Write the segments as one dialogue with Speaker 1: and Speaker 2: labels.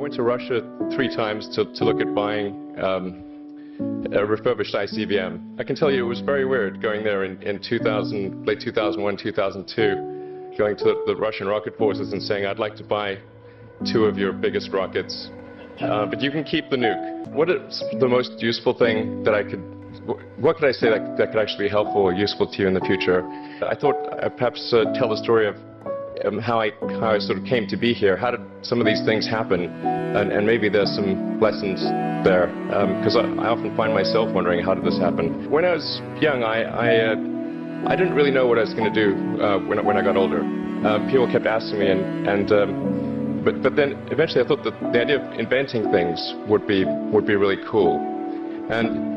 Speaker 1: went to Russia 3 times to look at buying a refurbished ICBM. I can tell you it was very weird going there in late 2001, 2002, going to the Russian rocket forces and saying, I'd like to buy 2 of your biggest rockets, but you can keep the nuke. What is the most useful thing that what could I say that could actually be helpful or useful to you in the future? I thought I'd perhaps tell the story of how I sort of came to be here. How did some of these things happen? And maybe there's some lessons there, because I often find myself wondering, how did this happen? When I was young, I didn't really know what I was going to do when I got older. People kept asking me, but then eventually I thought that the idea of inventing things would be really cool. And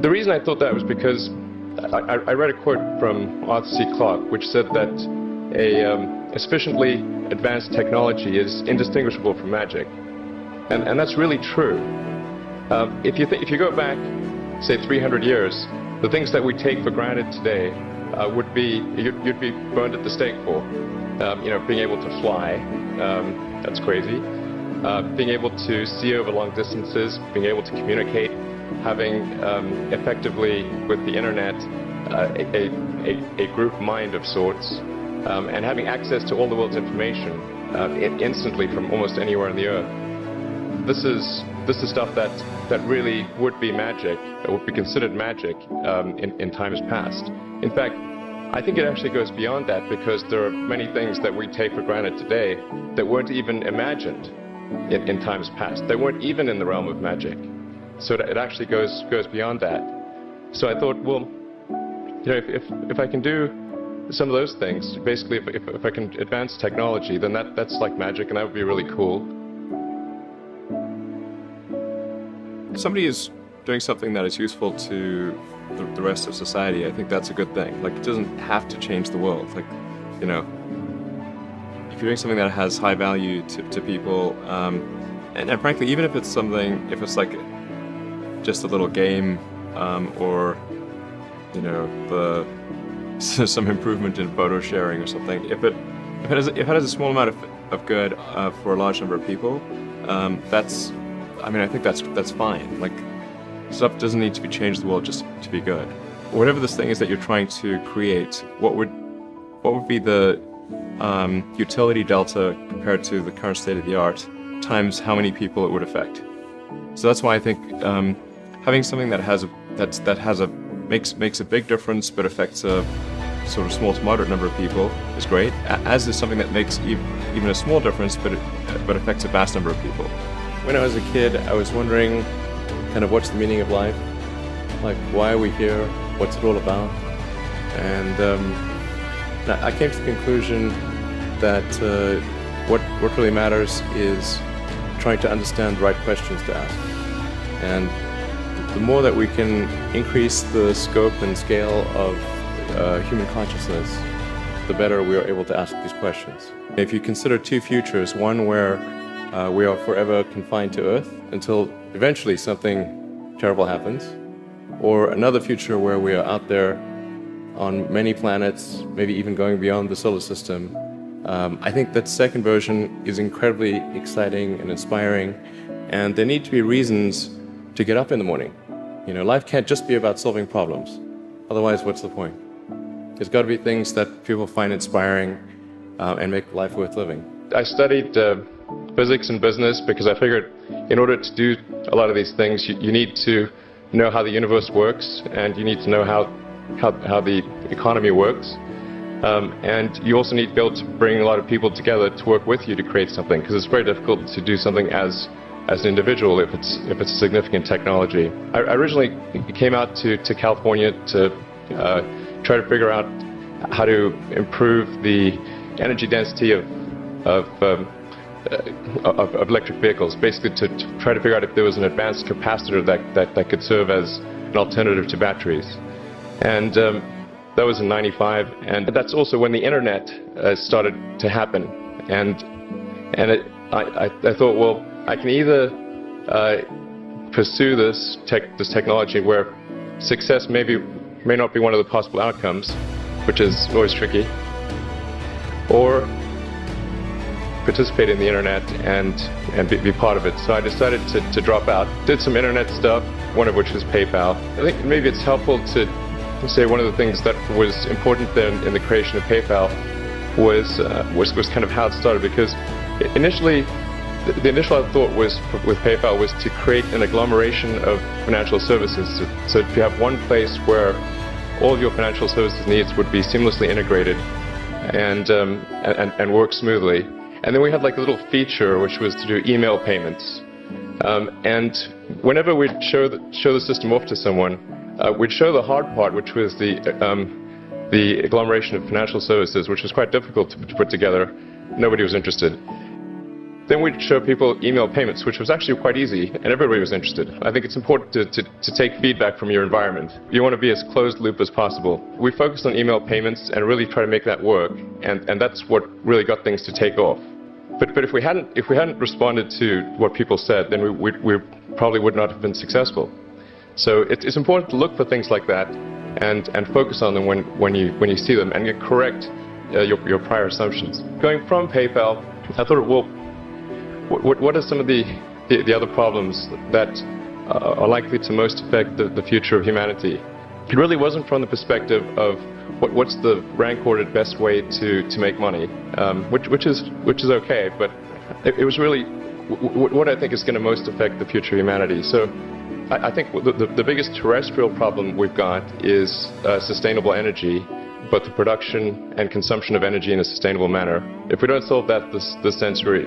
Speaker 1: the reason I thought that was because I read a quote from Arthur C. Clarke, which said that a sufficiently advanced technology is indistinguishable from magic, and that's really true. If you go back, say 300 years, the things that we take for granted today you'd be burned at the stake for. Being able to fly, that's crazy. Being able to see over long distances, being able to communicate, having effectively with the internet a group mind of sorts. And having access to all the world's information instantly from almost anywhere on the earth. This is stuff that really would be magic, or would be considered magic in times past. In fact, I think it actually goes beyond that, because there are many things that we take for granted today that weren't even imagined in times past. They weren't even in the realm of magic. So it actually goes beyond that. So I thought, well, if I can do some of those things, basically if I can advance technology, then that's like magic, and that would be really cool.
Speaker 2: If somebody is doing something that is useful to the rest of society, I think that's a good thing. Like, it doesn't have to change the world. Like, if you're doing something that has high value to people, and frankly, even if it's like just a little game, or some improvement in photo sharing or something. If it has a small amount of good for a large number of people, I think that's fine. Like, stuff doesn't need to be changed the world just to be good. Whatever this thing is that you're trying to create, what would be the utility delta compared to the current state of the art times how many people it would affect? So that's why I think having something makes a big difference but affects a sort of small to moderate number of people is great, as is something that makes even a small difference but affects a vast number of people. When I was a kid, I was wondering kind of what's the meaning of life, like why are we here, what's it all about, and I came to the conclusion that what really matters is trying to understand the right questions to ask. And the more that we can increase the scope and scale of human consciousness, the better we are able to ask these questions. If you consider 2 futures, one where we are forever confined to Earth until eventually something terrible happens, or another future where we are out there on many planets, maybe even going beyond the solar system, I think that second version is incredibly exciting and inspiring, and there need to be reasons to get up in the morning. Life can't just be about solving problems. Otherwise, what's the point? There's got to be things that people find inspiring and make life worth living.
Speaker 1: I studied physics and business because I figured in order to do a lot of these things, you need to know how the universe works, and you need to know how the economy works. And you also need to be able to bring a lot of people together to work with you to create something, because it's very difficult to do something as an individual if it's a significant technology. I originally came out to California to try to figure out how to improve the energy density of electric vehicles, basically to try to figure out if there was an advanced capacitor that could serve as an alternative to batteries. And that was in '95, and that's also when the internet started to happen. And I thought, well, I can either pursue this technology where success may not be one of the possible outcomes, which is always tricky, or participate in the internet and be part of it. So I decided to drop out. Did some internet stuff, one of which was PayPal. I think maybe it's helpful to say one of the things that was important then in the creation of PayPal was kind of how it started, because initially the initial thought was with PayPal was to create an agglomeration of financial services. So if you have one place where all of your financial services needs would be seamlessly integrated and work smoothly. And then we had like a little feature which was to do email payments. And whenever we'd show the system off to someone, we'd show the hard part, which was the agglomeration of financial services, which was quite difficult to put together. Nobody was interested. Then we'd show people email payments, which was actually quite easy, and everybody was interested. I think it's important to take feedback from your environment. You want to be as closed loop as possible. We focused on email payments and really try to make that work, and that's what really got things to take off. But if we hadn't responded to what people said, then we probably would not have been successful. So it's important to look for things like that and focus on them when you see them, and correct your prior assumptions. Going from PayPal, I thought, well, what are some of the other problems that are likely to most affect the future of humanity? It really wasn't from the perspective of what's the rank-ordered best way to make money, which is okay, but it was really what I think is going to most affect the future of humanity. So I think the biggest terrestrial problem we've got is sustainable energy, but the production and consumption of energy in a sustainable manner. If we don't solve that this century,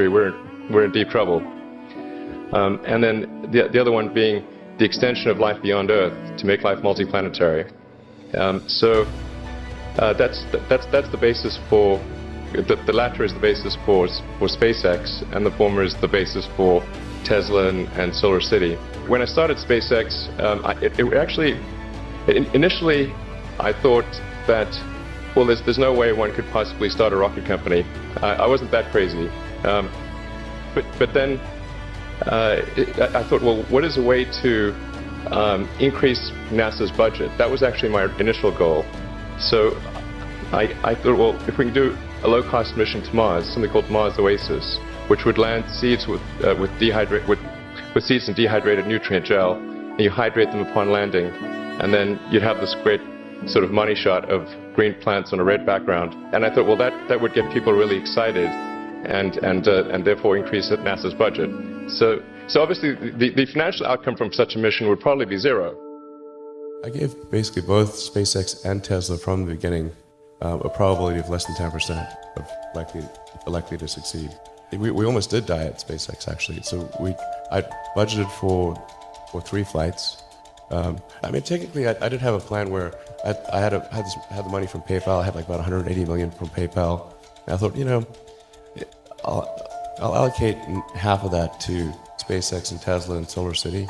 Speaker 1: we're in deep trouble. And then the other one being the extension of life beyond Earth to make life multiplanetary. So that's the basis for the latter is the basis for SpaceX, and the former is the basis for Tesla and Solar City. When I started SpaceX, initially I thought that, well, there's no way one could possibly start a rocket company. I wasn't that crazy. But then I thought, well, what is a way to increase NASA's budget? That was actually my initial goal. So I thought, well, if we can do a low-cost mission to Mars, something called Mars Oasis, which would land seeds with seeds and dehydrated nutrient gel, and you hydrate them upon landing, and then you'd have this great sort of money shot of green plants on a red background. And I thought, well, that would get people really excited, and therefore increase NASA's budget. So obviously the financial outcome from such a mission would probably be zero.
Speaker 3: I gave basically both SpaceX and Tesla from the beginning a probability of less than 10% of likely to succeed. We almost did die at SpaceX, actually. So I budgeted for 3 flights. I mean, technically, I did have a plan where I had the money from PayPal. I had like about 180 million from PayPal. And I thought, you know, I'll allocate half of that to SpaceX and Tesla and Solar City,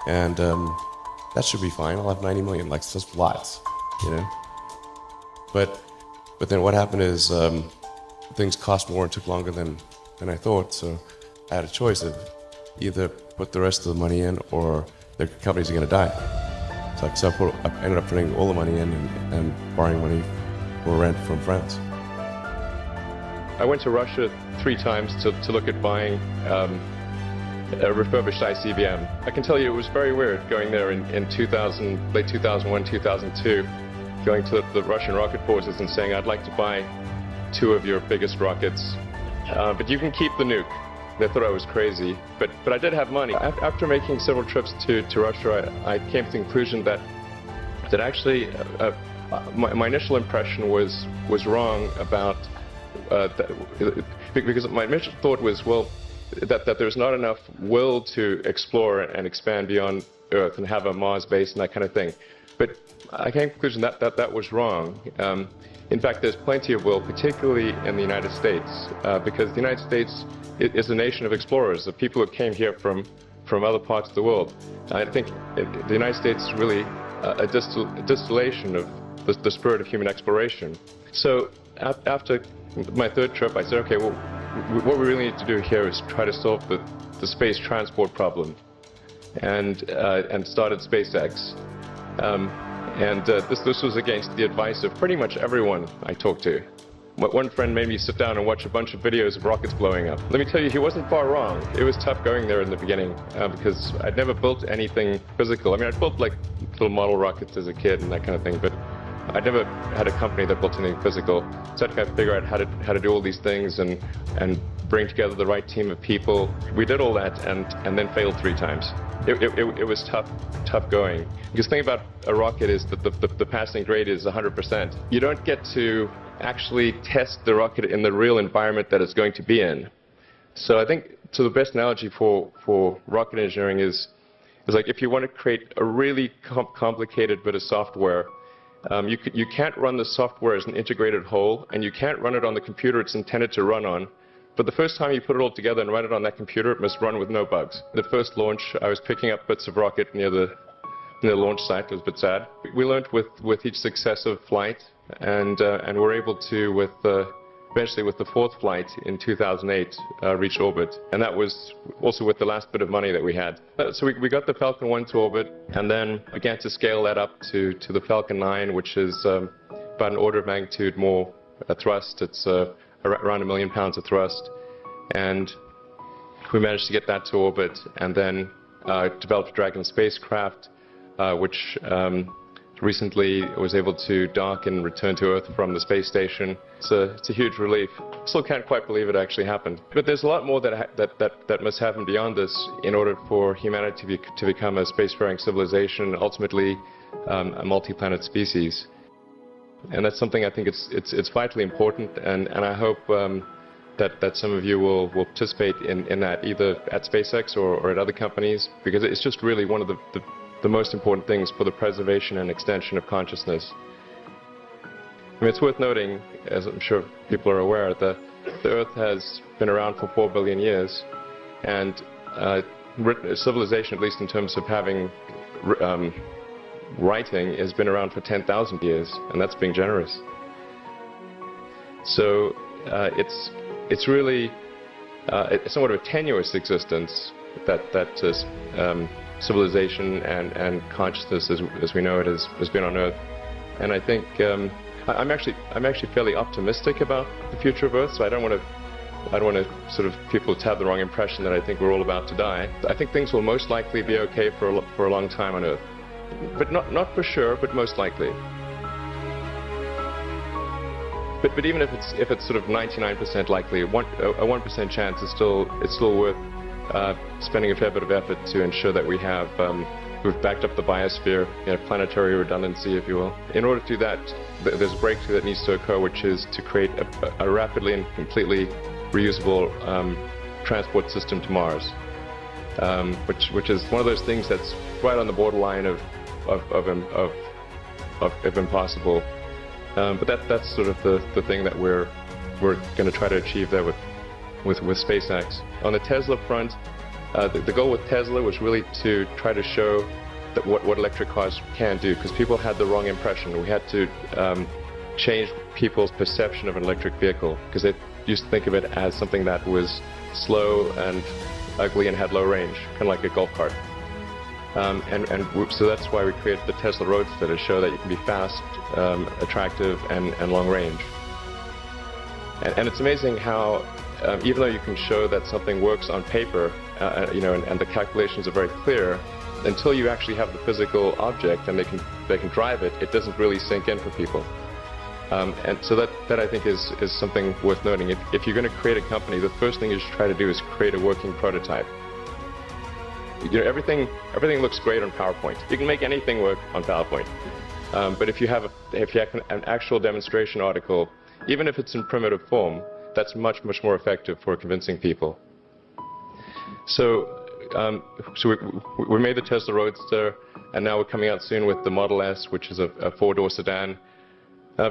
Speaker 3: and that should be fine. I'll have 90 million, like just lots, you know. But then what happened is things cost more and took longer than I thought. So I had a choice of either put the rest of the money in or the companies are going to die. So I ended up putting all the money in and borrowing money for rent from friends.
Speaker 1: I went to Russia 3 times to look at buying a refurbished ICBM. I can tell you it was very weird going there in late 2001, 2002, going to the Russian rocket forces and saying, I'd like to buy 2 of your biggest rockets, but you can keep the nuke. They thought I was crazy, but I did have money. After making several trips to Russia, I came to the conclusion that actually my initial impression was wrong about because my initial thought was, well, that there's not enough will to explore and expand beyond Earth and have a Mars base and that kind of thing. But I came to the conclusion that was wrong. In fact, there's plenty of will, particularly in the United States, because the United States is a nation of explorers, of people who came here from other parts of the world. I think the United States is really a distillation of the spirit of human exploration. So after my 3rd trip, I said, okay, well, what we really need to do here is try to solve the space transport problem, and started SpaceX. This was against the advice of pretty much everyone I talked to. One friend made me sit down and watch a bunch of videos of rockets blowing up. Let me tell you, he wasn't far wrong. It was tough going there in the beginning because I'd never built anything physical. I mean, I'd built like little model rockets as a kid and that kind of thing, but I'd never had a company that built anything physical. So I had to kind of figure out how to do all these things and bring together the right team of people. We did all that and then failed 3 times. It was tough going. Because the thing about a rocket is that the passing grade is 100%. You don't get to actually test the rocket in the real environment that it's going to be in. So I think the best analogy for rocket engineering is like if you want to create a really complicated bit of software, you can't run the software as an integrated whole, and you can't run it on the computer it's intended to run on. But the first time you put it all together and run it on that computer, it must run with no bugs. The first launch, I was picking up bits of rocket near the launch site. It was a bit sad. We learned with each successive flight, and were able to, eventually with the 4th flight in 2008, reach orbit. And that was also with the last bit of money that we had. So we got the Falcon 1 to orbit, and then began to scale that up to the Falcon 9, which is about an order of magnitude more thrust. It's around 1 million pounds of thrust, and we managed to get that to orbit, and then developed Dragon spacecraft, which recently was able to dock and return to Earth from the space station. It's a huge relief. Still can't quite believe it actually happened. But there's a lot more that must happen beyond this in order for humanity to become a spacefaring civilization, ultimately a multi-planet species. And that's something I think it's vitally important, and I hope that some of you will participate in that, either at SpaceX or at other companies, because it's just really one of the most important things for the preservation and extension of consciousness. I mean, it's worth noting, as I'm sure people are aware, that the Earth has been around for 4 billion years, and civilization, at least in terms of having writing, has been around for 10,000 years, and that's being generous. So it's really somewhat of a tenuous existence that civilization and consciousness, as we know it, has been on Earth. And I think I'm actually fairly optimistic about the future of Earth. So I don't want to sort of people to have the wrong impression that I think we're all about to die. I think things will most likely be okay for a long time on Earth. But not for sure, but most likely. But even if it's sort of 99% likely, a 1% chance is still worth spending a fair bit of effort to ensure that we've backed up the biosphere, planetary redundancy, if you will. In order to do that, there's a breakthrough that needs to occur, which is to create a rapidly and completely reusable transport system to Mars, which is one of those things that's right on the borderline of impossible. But that's sort of the thing that we're going to try to achieve there with SpaceX. On the Tesla front, the goal with Tesla was really to try to show that what electric cars can do, because people had the wrong impression. We had to change people's perception of an electric vehicle, because they used to think of it as something that was slow and ugly and had low range, kind of like a golf cart. So that's why we created the Tesla Roadster, to show that you can be fast, attractive, and long range. And it's amazing how, even though you can show that something works on paper, and the calculations are very clear, until you actually have the physical object and they can drive it, it doesn't really sink in for people. And so that I think is something worth noting. If you're going to create a company, the first thing you should try to do is create a working prototype. Everything looks great on PowerPoint. You can make anything work on PowerPoint. But if you have an actual demonstration article, even if it's in primitive form, that's much more effective for convincing people. So we made the Tesla Roadster, and now we're coming out soon with the Model S, which is a 4-door sedan.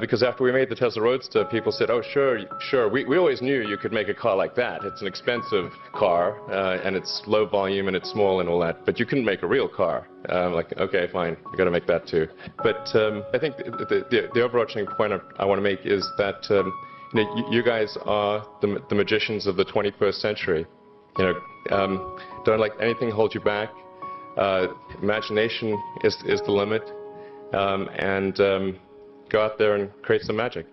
Speaker 1: Because after we made the Tesla Roadster, people said, "Oh, sure. We always knew you could make a car like that. It's an expensive car, and it's low volume, and it's small and all that. But you couldn't make a real car." Like, okay, fine, I got to make that too. But I think the overarching point I want to make is that you guys are the magicians of the 21st century. Don't let anything hold you back. Imagination is the limit, and go out there and create some magic.